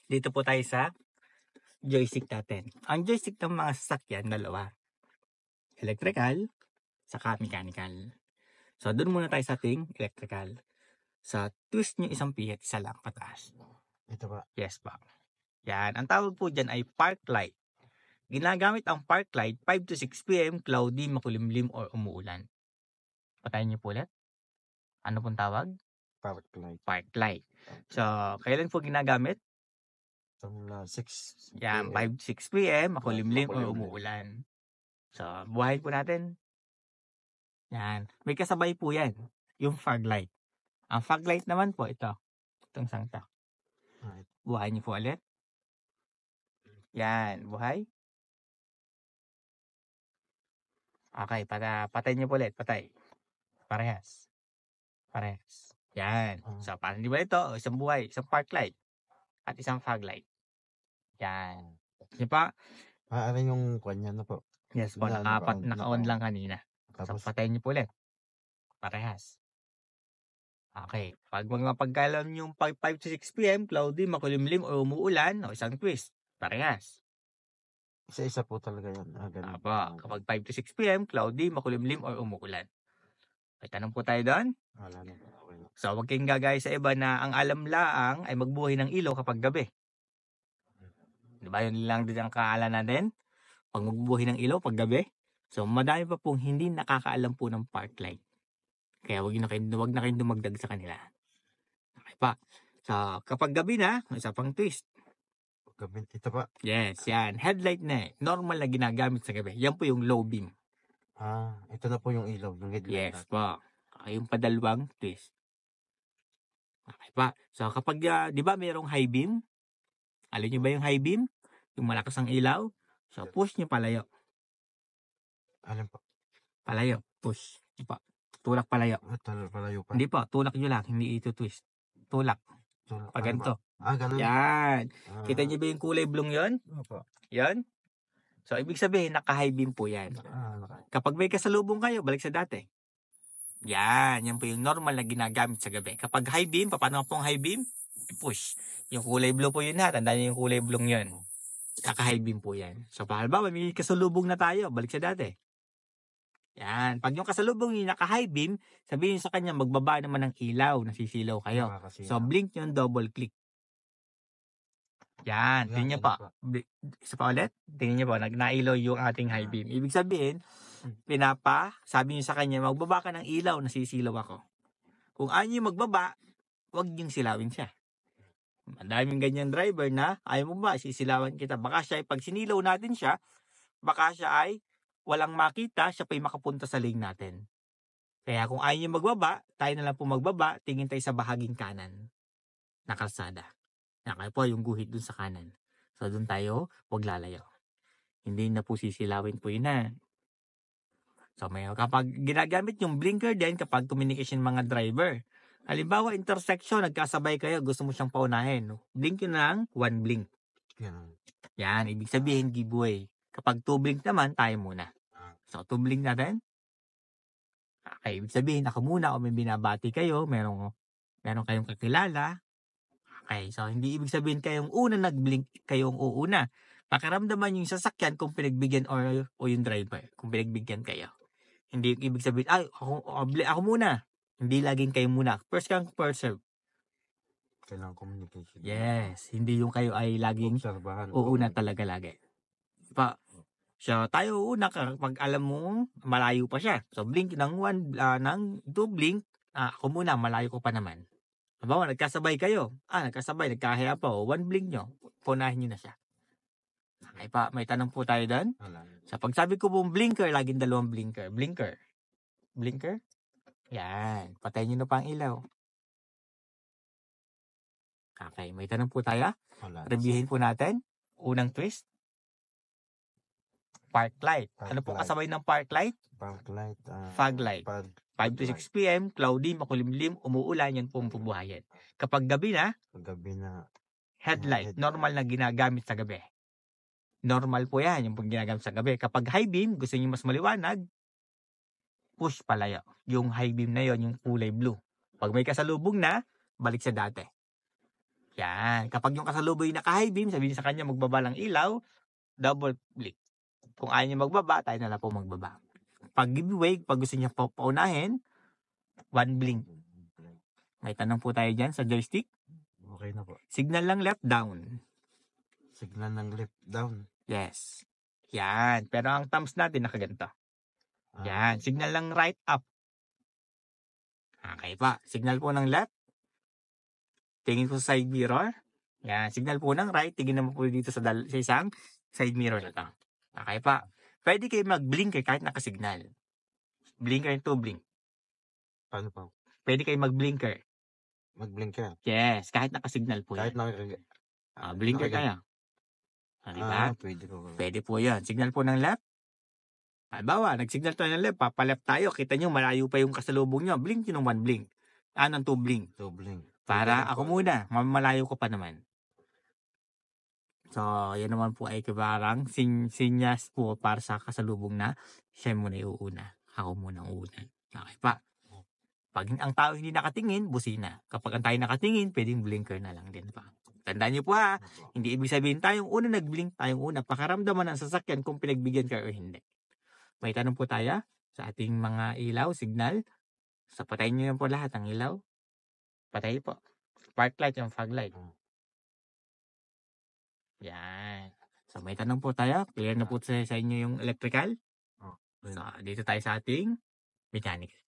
Dito po tayo sa joystick natin. Ang joystick ng mga sasakyan, dalawa. Electrical, saka mechanical. So, doon muna tayo sa ating electrical. Sa twist nyo isang pihit, isa lang pataas. Ito ba? Yes pa. Yan. Ang tawag po dyan ay park light. Ginagamit ang park light 5 to 6 p.m. cloudy, makulimlim, or umuulan. Patayin nyo po ulit. Ano pong tawag? Park light. Park light. So, kailan po ginagamit? Mula 6 Yan, p.m. 5 to 6 p.m. makulimlim, or Makulimlim. umuulan. So, buhayin po natin. Yan. May kasabay po yan. Yung fog light. Ang fog light naman po, ito. Itong sangta. Right. Buhayin niyo po ulit. Yan. Buhay. Okay. Patay niyo po ulit. Patay. Parehas. Parehas. Yan. So, paano di ba ito? Isang buhay. Isang park light. At isang fog light. Yan. Di ba? Ano yung kanya na po? Yes po. Naka-on lang kanina. So, Tapos, patayin niyo po ulit. Parehas. Okay. Pag mga pagkalam yung 5 to 6 p.m., cloudy, makulimlim, o umuulan, o isang twist. Parehas. isa-isa po talaga yan. Ganun. Aba, kapag 5 to 6 p.m., cloudy, makulimlim, or umuulan. May tanong po tayo doon. Wala na. Okay. So, huwag kayong gagaya sa iba na ang alam laang ay magbuhay ng ilaw kapag gabi. Diba yun lang din ang kaalam natin? Pag magbubuhay ng ilaw pag gabi. So, madami pa pong hindi nakakaalam po ng park light. Kaya wag na kayong dumagdag sa kanila. Okay pa. So, kapag gabi na, isa pang twist. Gabi, ito pa. Yes, yan. Headlight na eh. Normal na ginagamit sa gabi. Yan po yung low beam. Ito na po yung ilaw. Yung headlight. Yes po. Okay, yung padalawang twist. Okay pa. So, kapag, di ba mayroong high beam? Alam nyo ba yung high beam? Yung malakas ang ilaw? So, push nyo palayo. Alin po? Palayo. Push. Pa. Tulak palayo. Palayo pa. Hindi po. Tulak nyo lang. Hindi ito twist. Tulak. Pag ganito. Ganun. Yan. Kita nyo ba yung kulay blong yun? Opo. Yan. So, ibig sabihin, naka-high beam po yan. Kapag may kasalubong kayo, balik sa dati. Yan. Yan po yung normal na ginagamit sa gabi. Kapag high beam, paano po ang high beam? Push. Yung kulay blue po yun ha. Tandaan nyo yung kulay blong yun. Kaka-high beam po yan. So, halimbawa, may kasalubong na tayo. Balik sa dati. Yan. Pag yung kasalubong yung naka-high beam, sabihin sa kanya, magbaba naman ng ilaw. Nasisilaw kayo. So, blink yung double click. Yan. Tingnan nyo pa. Isa pa ulit. Tingnan nyo pa. Nailaw yung ating high beam. Ibig sabihin, sabi nyo sa kanya, magbaba ka ng ilaw, nasisilaw ako. Kung ayaw nyo magbaba, huwag nyo silawin siya. Ang daming ganyan driver na, ayaw mo ba, sisilawan kita. Baka siya, pag sinilaw natin siya, baka siya ay walang makita, siya pa'y makapunta sa lane natin. Kaya kung ayaw nyo magbaba, tayo na lang po magbaba, tingin tayo sa bahaging kanan na kalsada. Kaya po yung guhit dun sa kanan. So dun tayo, huwag lalayo. Hindi na po sisilawin po yun na. So kapag ginagamit yung blinker din kapag communication mga driver. Halimbawa, intersection, nagkasabay kayo, gusto mo siyang paunahin. Blink yun lang, 1 blink. Yan, ibig sabihin giveaway. Kapag 2 blink naman, tayo muna. So 2 blink natin. Okay, ibig sabihin, ako muna o may binabati kayo, meron kayong kakilala. Okay, so hindi ibig sabihin kayong una nag-blink, kayong uuna. Pakiramdaman yung sasakyan kung pinagbigyan o yung driver, kung pinagbigyan kayo. Hindi yung ibig sabihin, ako muna. Hindi laging kayo muna. First come, first serve. Kailangan communication. Yes, hindi yung kayo ay laging uuna talaga lagi. So, tayo una kapag alam mo malayo pa siya. So, blink ng 2 blink, ako muna, malayo ko pa naman. Habawa, nagkasabay kayo. Nagkahiya pa. 1 blink nyo, punahin nyo na siya. Okay pa, may tanong po tayo doon. Sa pagsabi ko pong blinker, laging 2 blinker. Blinker? Yan. Patayin nyo na pa ang ilaw. Okay, may tanong po tayo. Reviewin po natin. Unang twist. Park light. Ano po kasabay ng park light? Park light. Fog light. 5 to 6 p.m., cloudy, makulimlim, umuulan, yan po ang pubuhayan. Kapag gabi na, headlight. Normal na ginagamit sa gabi. Normal po yan, yung ginagamit sa gabi. Kapag high beam, gusto niyo mas maliwanag, push palayo. Yung high beam na yon, yung kulay blue. Pag may kasalubong na, balik sa dati. Yan. Kapag yung kasalubong yung naka-high beam, sabihin sa kanya magbaba ng ilaw, double blink. Kung ayaw niya magbaba, tayo na lang po magbaba. Pag giveaway, pag gusto niya paunahin, one blink. May tanong po tayo dyan sa joystick. Okay na po. Signal lang left, down. Signal ng left down. Yes. Yan. Pero ang thumbs natin nakaganto. Yan. Signal lang right, up. Okay pa. Signal po ng left. Tingin po sa side mirror. Yan. Signal po ng right. Tingin naman po dito sa isang side mirror na to. Okay pa. Pwede kayo mag-blinker kahit nakasignal. Blinker to blink. Paano pa? Pwede kayo mag-blinker. Mag-blinker. Yes. Kahit nakasignal po Kahit yan. Blinker kaya. Diba? Pwede po. Pwede po yan. Signal po ng left. Halimbawa, nag-signal tayo ng left, papaleft tayo, kita nyo, malayo pa yung kasalubong nyo, blink yun ng one blink. Ng two blink. Two blink. Para ako muna, malayo ko pa naman. So, yan naman po ay parang sinyas po para sa kasalubong na siya muna iuuna. Ako muna ang una. Okay pa. Pag ang tao hindi nakatingin, busina. Kapag ang tayo nakatingin, pwedeng blinker na lang din pa. Tandaan nyo po ha, hindi ibig sabihin tayong una nag-blink, tayong una. Pakaramdaman ng sasakyan kung pinagbigyan ka o hindi. May tanong po tayo sa ating mga ilaw, signal. So, patayin nyo yan po lahat ang ilaw. Patay po. Spark light yung fog light. Yan. So, may tanong po tayo. Clear na po sa inyo yung electrical. So, dito tayo sa ating mechanical.